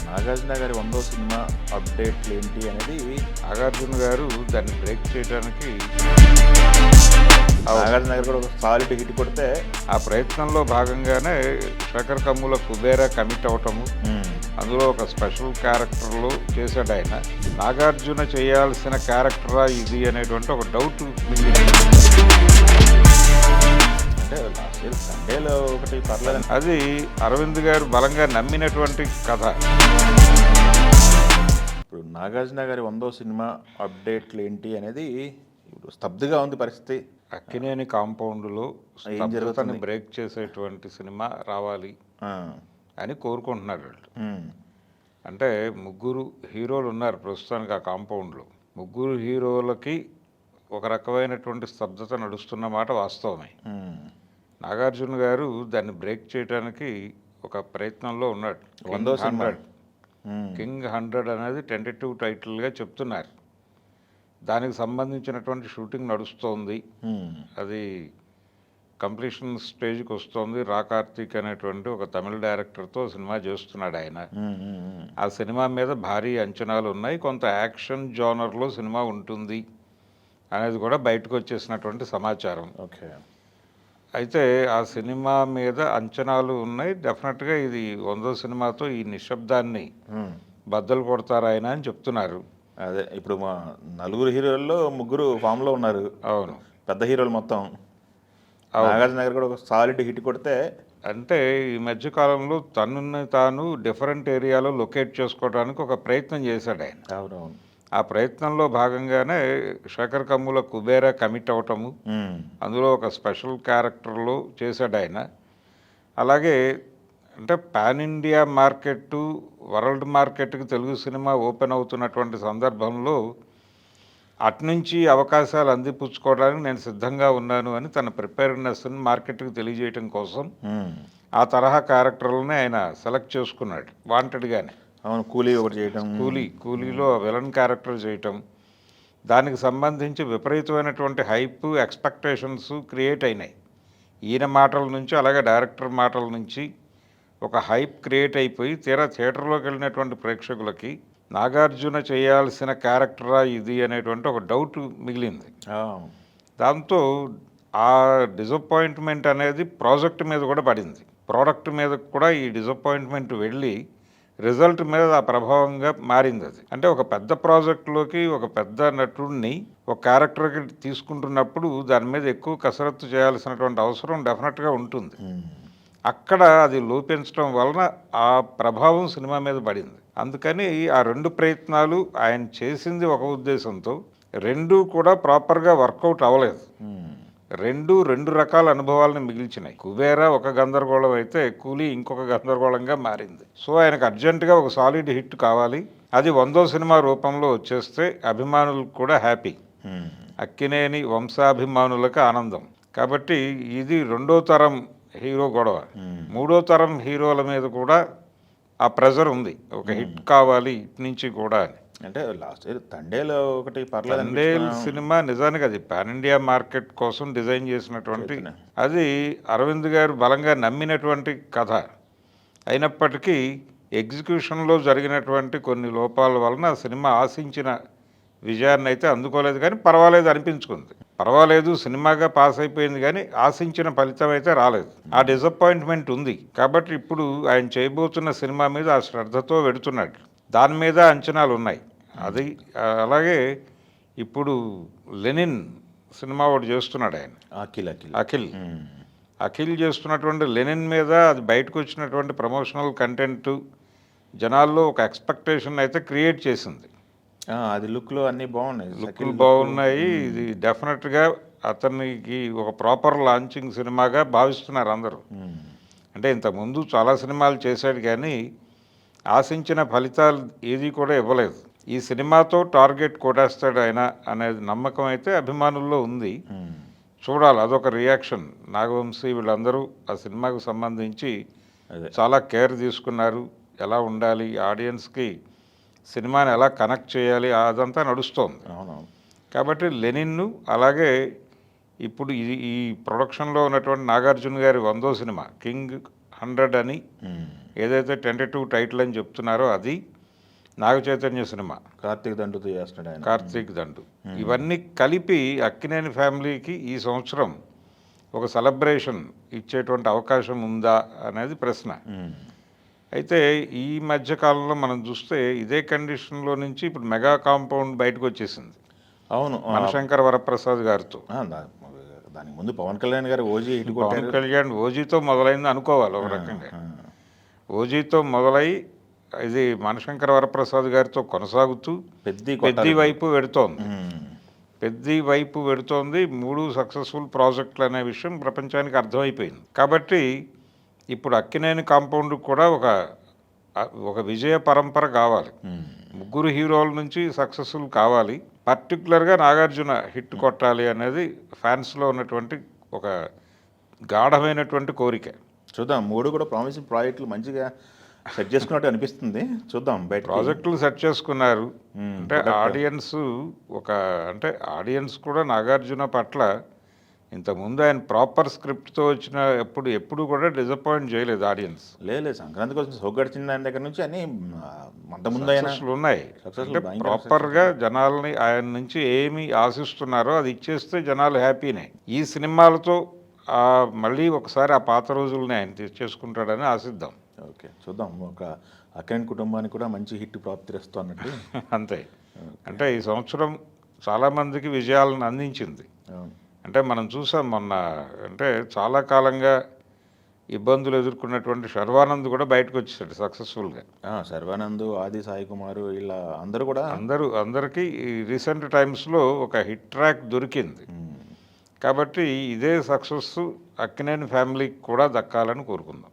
నాగార్జున గారి 100వ సినిమా అప్డేట్లు ఏంటి అనేది నాగార్జున గారు దాన్ని బ్రేక్ చేయడానికి నాగార్జున గారు కూడా ఒక సాలిడ్ హిట్ కొడితే ఆ ప్రయత్నంలో భాగంగానే శేఖర్ కమ్ముల కుబేరా కమిట్ అవటము, అందులో ఒక స్పెషల్ క్యారెక్టర్లో చేశాడు ఆయన. నాగార్జున చేయాల్సిన క్యారెక్టరా ఇది అనేటువంటి ఒక డౌట్ మిగిలింది. అంటే లాస్ట్ ఇయర్ సండేలో ఒకటి పర్లేదు, అది అరవింద్ గారు బలంగా నమ్మినటువంటి కథ. ఇప్పుడు నాగార్జున గారి 100వ సినిమా అప్డేట్లు ఏంటి అనేది ఇప్పుడు స్తబ్దుగా ఉంది పరిస్థితి. అక్కినేని కాంపౌండ్లో ఏం జరుగుతుంది? బ్రేక్ చేసేటువంటి సినిమా రావాలి అని కోరుకుంటున్నారు వాళ్ళు. అంటే ముగ్గురు హీరోలు ఉన్నారు ప్రస్తుతానికి ఆ కాంపౌండ్లో. ముగ్గురు హీరోలకి ఒక రకమైనటువంటి స్తబ్దత నడుస్తున్న మాట వాస్తవమే. నాగార్జున గారు దాన్ని బ్రేక్ చేయడానికి ఒక ప్రయత్నంలో ఉన్నాడు. 100వ సినిమా కింగ్ 100 అనేది టెంటేటివ్ టైటిల్గా చెప్తున్నారు. దానికి సంబంధించినటువంటి షూటింగ్ నడుస్తోంది. అది కంప్లీషన్ స్టేజ్కి వస్తుంది. రా కార్తీక్ అనేటువంటి ఒక తమిళ డైరెక్టర్తో సినిమా చేస్తున్నాడు ఆయన. ఆ సినిమా మీద భారీ అంచనాలు ఉన్నాయి. కొంత యాక్షన్ జోనర్లో సినిమా ఉంటుంది అనేది కూడా బయటకు వచ్చేసినటువంటి సమాచారం. ఓకే. అయితే ఆ సినిమా మీద అంచనాలు ఉన్నాయి. డెఫినెట్గా ఇది 100వ సినిమాతో ఈ నిశ్శబ్దాన్ని బద్దలు కొడతారు ఆయన అని చెప్తున్నారు. అదే ఇప్పుడు మా నలుగురు హీరోల్లో ముగ్గురు ఫామ్లో ఉన్నారు. అవును, పెద్ద హీరోలు మొత్తం. నాగార్జున గారు కూడా ఒక సాలిడ్ హిట్ కొడితే అంటే ఈ మధ్యకాలంలో తనని తాను డిఫరెంట్ ఏరియాలో లొకేట్ చేసుకోవడానికి ఒక ప్రయత్నం చేశాడు ఆయన. అవునవును. ఆ ప్రయత్నంలో భాగంగానే శేఖర్ కమ్ముల కుబేరా కమిట్ అవటము, అందులో ఒక స్పెషల్ క్యారెక్టర్లో చేశాడు ఆయన. అలాగే అంటే పాన్ ఇండియా మార్కెట్టు, వరల్డ్ మార్కెట్కి తెలుగు సినిమా ఓపెన్ అవుతున్నటువంటి సందర్భంలో అట్నుంచి అవకాశాలు అందిపుచ్చుకోవడానికి నేను సిద్ధంగా ఉన్నాను అని తన ప్రిపేర్నెస్ని మార్కెట్కి తెలియజేయటం కోసం ఆ తరహా క్యారెక్టర్లని ఆయన సెలెక్ట్ చేసుకున్నాడు వాంటెడ్గానే. అవును, కూలీ ఒకటి చేయటం, కూలీలో విలన్ క్యారెక్టర్ చేయటం, దానికి సంబంధించి విపరీతమైనటువంటి హైప్, ఎక్స్పెక్టేషన్స్ క్రియేట్ అయినాయి. ఈయన మాటల నుంచి అలాగే డైరెక్టర్ మాటల నుంచి ఒక హైప్ క్రియేట్ అయిపోయి తీరా థియేటర్లోకి వెళ్ళినటువంటి ప్రేక్షకులకి నాగార్జున చేయాల్సిన క్యారెక్టరా ఇది అనేటువంటి ఒక డౌట్ మిగిలింది. దాంతో ఆ డిసప్పాయింట్మెంట్ అనేది ప్రాజెక్ట్ మీద కూడా పడింది. ప్రోడక్ట్ మీద కూడా ఈ డిసప్పాయింట్మెంట్ వెళ్ళి రిజల్ట్ మీద ఆ ప్రభావంగా మారింది. అది అంటే ఒక పెద్ద ప్రాజెక్టులోకి ఒక పెద్ద నటుడిని ఒక క్యారెక్టర్కి తీసుకుంటున్నప్పుడు దాని మీద ఎక్కువ కసరత్తు చేయాల్సినటువంటి అవసరం డెఫినెట్గా ఉంటుంది. అక్కడ అది లోపించడం వలన ఆ ప్రభావం సినిమా మీద పడింది. అందుకని ఆ రెండు ప్రయత్నాలు ఆయన చేసింది ఒక ఉద్దేశంతో, రెండూ కూడా ప్రాపర్గా వర్కౌట్ అవ్వలేదు. రెండు రకాల అనుభవాలను మిగిల్చినాయి. కుబేరా ఒక గందరగోళం అయితే కూలీ ఇంకొక గందరగోళంగా మారింది. సో ఆయనకు అర్జెంటుగా ఒక సాలిడ్ హిట్ కావాలి. అది 100వ సినిమా రూపంలో వచ్చేస్తే అభిమానులకు కూడా హ్యాపీ, అక్కినేని వంశాభిమానులకు ఆనందం. కాబట్టి ఇది 2వ తరం హీరో గొడవ. 3వ తరం హీరోల మీద కూడా ఆ ప్రెజర్ ఉంది, ఒక హిట్ కావాలి ఇటు నుంచి కూడా అని. అంటే లాస్ట్ ఇయర్ తండేలో ఒకటి పర్లేదు. తండేల్ సినిమా నిజానికి అది పాన్ ఇండియా మార్కెట్ కోసం డిజైన్ చేసినటువంటి, అది అరవింద్ గారు బలంగా నమ్మినటువంటి కథ అయినప్పటికీ ఎగ్జిక్యూషన్లో జరిగినటువంటి కొన్ని లోపాల వలన సినిమా ఆశించిన విజయాన్ని అయితే అందుకోలేదు. కానీ పర్వాలేదు అనిపించుకుంది. పర్వాలేదు సినిమాగా పాస్ అయిపోయింది, కానీ ఆశించిన ఫలితం అయితే రాలేదు. ఆ డిసప్పాయింట్మెంట్ ఉంది. కాబట్టి ఇప్పుడు ఆయన చేయబోతున్న సినిమా మీద ఆ శ్రద్ధతో వెడుతున్నాడు. దాని మీద అంచనాలు ఉన్నాయి. అది అలాగే ఇప్పుడు లెనిన్ సినిమా ఒకటి చేస్తున్నాడు ఆయన, అఖిల్ చేస్తున్నటువంటి లెనిన్ మీద అది బయటకు వచ్చినటువంటి ప్రమోషనల్ కంటెంట్ జనాల్లో ఒక ఎక్స్పెక్టేషన్ అయితే క్రియేట్ చేసింది. అది లుక్లో అన్నీ బాగున్నాయి, లుక్లు బాగున్నాయి. ఇది డెఫినెట్గా అతనికి ఒక ప్రాపర్ లాంచింగ్ సినిమాగా భావిస్తున్నారు అందరూ. అంటే ఇంతకుముందు చాలా సినిమాలు చేశాడు కానీ ఆశించిన ఫలితాలు ఏది కూడా ఇవ్వలేదు. ఈ సినిమాతో టార్గెట్ కొట్టేస్తాడు ఆయన అనేది నమ్మకం అయితే అభిమానుల్లో ఉంది. చూడాలి, అదొక రియాక్షన్. నాగవంశీ వీళ్ళందరూ ఆ సినిమాకు సంబంధించి చాలా కేర్ తీసుకున్నారు. ఎలా ఉండాలి, ఆడియన్స్కి సినిమాని ఎలా కనెక్ట్ చేయాలి, అదంతా నడుస్తోంది. కాబట్టి లెనిన్ను అలాగే ఇప్పుడు ఈ ప్రొడక్షన్లో ఉన్నటువంటి నాగార్జున గారి 100వ సినిమా కింగ్ 100 అని ఏదైతే టెంటేటివ్ టైటిల్ అని చెప్తున్నారో అది నాగ చైతన్య సినిమా, కార్తీక్ దండుతో చేస్తున్నాడు ఆయన. కార్తీక్ దండు, ఇవన్నీ కలిపి అక్కినేని ఫ్యామిలీకి ఈ సంవత్సరం ఒక సెలబ్రేషన్ ఇచ్చేటువంటి అవకాశం ఉందా అనేది ప్రశ్న. అయితే ఈ మధ్య కాలంలో మనం చూస్తే ఇదే కండిషన్లో నుంచి ఇప్పుడు మెగా కాంపౌండ్ బయటకు వచ్చేసింది. అవును, మనశంకర వరప్రసాద్ గారితో. దానికి ముందు పవన్ కళ్యాణ్ గారు ఓజీ ఇటు పవన్ కళ్యాణ్ ఓజీతో మొదలైంది అనుకోవాలి ఒక రకంగా. ఓజీతో మొదలై ఇది మనశంకర వరప్రసాద్ గారితో కొనసాగుతూ పెద్ది వైపు వెడుతోంది. పెద్ది వైపు వెడుతోంది. 3 సక్సెస్ఫుల్ ప్రాజెక్టులు అనే విషయం ప్రపంచానికి అర్థమైపోయింది. కాబట్టి ఇప్పుడు అక్కినేని కాంపౌండ్ కూడా ఒక విజయ పరంపర కావాలి. 3 హీరోల నుంచి సక్సెస్ఫుల్ కావాలి. పర్టికులర్గా నాగార్జున హిట్ కొట్టాలి అనేది ఫ్యాన్స్లో ఉన్నటువంటి ఒక గాఢమైనటువంటి కోరిక. చూద్దాం, 3 కూడా ప్రామిసింగ్ ప్రాజెక్టులు మంచిగా సెట్ చేసుకున్నట్టు అనిపిస్తుంది. చూద్దాం, బయట ప్రాజెక్టులు సెట్ చేసుకున్నారు. అంటే ఆడియన్స్ కూడా నాగార్జున పట్ల ఇంతకుముందు ఆయన ప్రాపర్ స్క్రిప్ట్తో వచ్చిన ఎప్పుడు కూడా డిసప్పాయింట్ చేయలేదు ఆడియన్స్. లేదు, సంక్రాంతి కోసం సోగడిచిన దాని దగ్గర నుంచి అన్ని అంతకుముందు అయినా ఉన్నాయి. అంటే ప్రాపర్గా జనాల్ని ఆయన నుంచి ఏమి ఆశిస్తున్నారో అది ఇచ్చేస్తే జనాలు హ్యాపీనే. ఈ సినిమాలతో మళ్ళీ ఒకసారి ఆ పాత రోజుల్ని ఆయన తెచ్చేసుకుంటాడని ఆశిద్దాం. ఓకే, చూద్దాం. ఒక అక్కినేని కుటుంబానికి కూడా మంచి హిట్ ప్రాప్తిస్తూ అన్నట్టు. అంతే. అంటే ఈ సంవత్సరం చాలామందికి విజయాలను అందించింది. అంటే మనం చూసాం మొన్న, అంటే చాలా కాలంగా ఇబ్బందులు ఎదుర్కొన్నటువంటి శర్వానంద్ కూడా బయటకు వచ్చేసాడు సక్సెస్ఫుల్గా. శర్వానంద్, ఆది సాయి కుమార్, ఇలా అందరికీ రీసెంట్ టైమ్స్లో ఒక హిట్ ట్రాక్ దొరికింది. కాబట్టి ఇదే సక్సెస్ అక్కినేని ఫ్యామిలీకి కూడా దక్కాలని కోరుకుందాం.